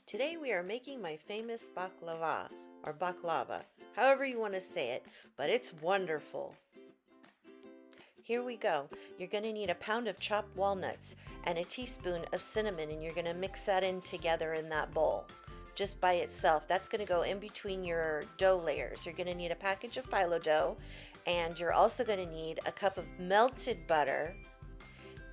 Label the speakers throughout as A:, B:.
A: Today we are making my famous baklava, or baklava, however you want to say it, but it's wonderful. Here we go. You're going to need a pound of chopped walnuts and a teaspoon of cinnamon, and you're going to mix that in together in that bowl just by itself. That's going to go in between your dough layers. You're going to need a package of Phyllo Dough, and you're also going to need a cup of melted butter.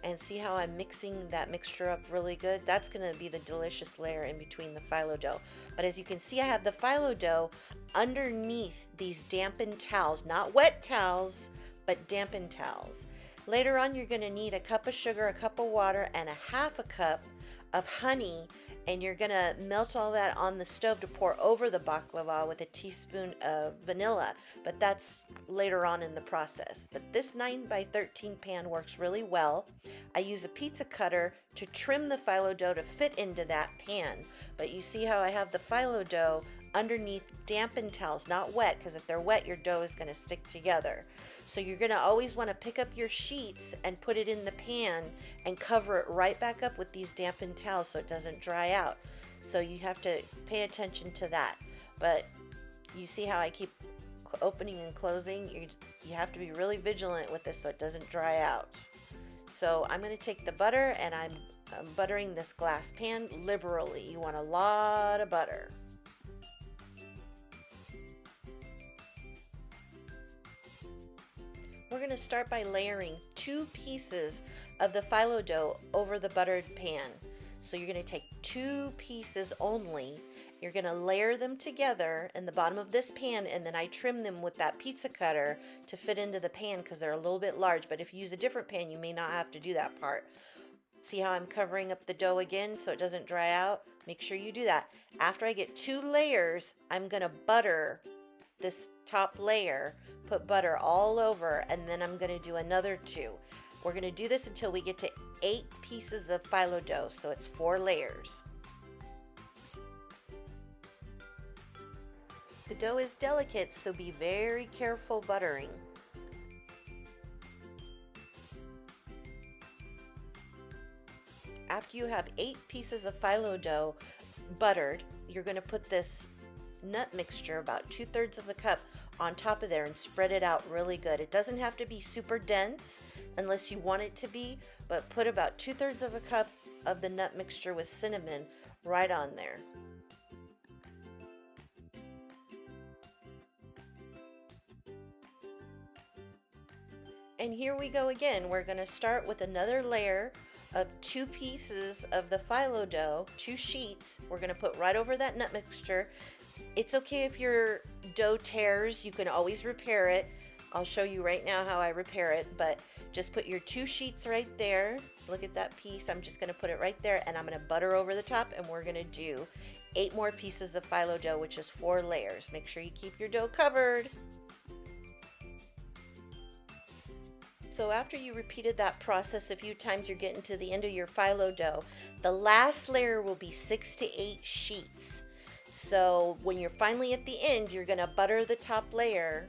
A: And see how I'm mixing that mixture up really good? That's going to be the delicious layer in between the Phyllo Dough. But as you can see, I have the Phyllo Dough underneath these dampened towels, not wet towels, but dampened towels. Later on, you're going to need a cup of sugar, a cup of water, and a half a cup of honey, and you're going to melt all that on the stove to pour over the baklava with a teaspoon of vanilla, but that's later on in the process. But this 9x13 pan works really well. I use a pizza cutter to trim the Phyllo Dough to fit into that pan, but you see how I have the Phyllo Dough underneath dampened towels, not wet, because if they're wet, your dough is going to stick together. So you're going to always want to pick up your sheets and put it in the pan and cover it right back up with these dampened towels so it doesn't dry out. So you have to pay attention to that. But you see how I keep opening and closing? You have to be really vigilant with this so it doesn't dry out. So I'm going to take the butter, and I'm buttering this glass pan liberally. You want a lot of butter. We're going to start by layering 2 pieces of the Phyllo Dough over the buttered pan. So you're going to take 2 pieces only. You're going to layer them together in the bottom of this pan, and then I trim them with that pizza cutter to fit into the pan because they're a little bit large. But if you use a different pan, you may not have to do that part. See how I'm covering up the dough again so it doesn't dry out? Make sure you do that. After I get 2 layers, I'm going to butter this top layer, put butter all over, and then I'm going to do another 2. We're going to do this until we get to 8 pieces of Phyllo Dough, so it's 4 layers. The dough is delicate, so be very careful buttering. After you have 8 pieces of Phyllo Dough buttered, you're going to put this nut mixture, about 2/3 of a cup, on top of there and spread it out really good. It doesn't have to be super dense unless you want it to be, but put about 2/3 of a cup of the nut mixture with cinnamon right on there. And here we go again. We're going to start with another layer of 2 pieces of the Phyllo Dough, 2 sheets. We're going to put right over that nut mixture. It's okay if your dough tears, you can always repair it. I'll show you right now how I repair it, but just put your 2 sheets right there. Look at that piece. I'm just going to put it right there, and I'm going to butter over the top, and we're going to do 8 more pieces of Phyllo Dough, which is 4 layers. Make sure you keep your dough covered. So after you repeated that process a few times, you're getting to the end of your Phyllo Dough. The last layer will be 6 to 8 sheets. So when you're finally at the end, you're going to butter the top layer,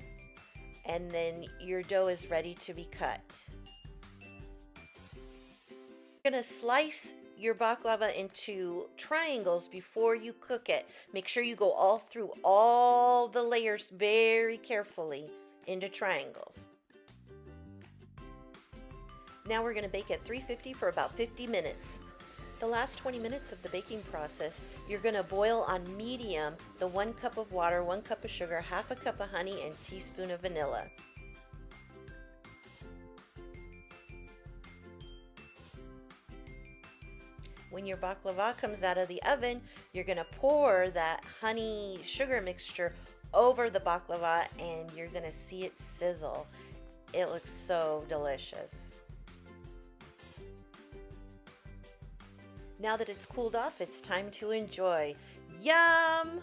A: and then your dough is ready to be cut. You're going to slice your baklava into triangles before you cook it. Make sure you go all through all the layers very carefully into triangles. Now we're going to bake at 350 for about 50 minutes. The last 20 minutes of the baking process, you're going to boil on medium the 1 cup of water, 1 cup of sugar, half a cup of honey, and a teaspoon of vanilla. When your baklava comes out of the oven, you're going to pour that honey sugar mixture over the baklava, and you're going to see it sizzle. It looks so delicious. Now that it's cooled off, it's time to enjoy. Yum!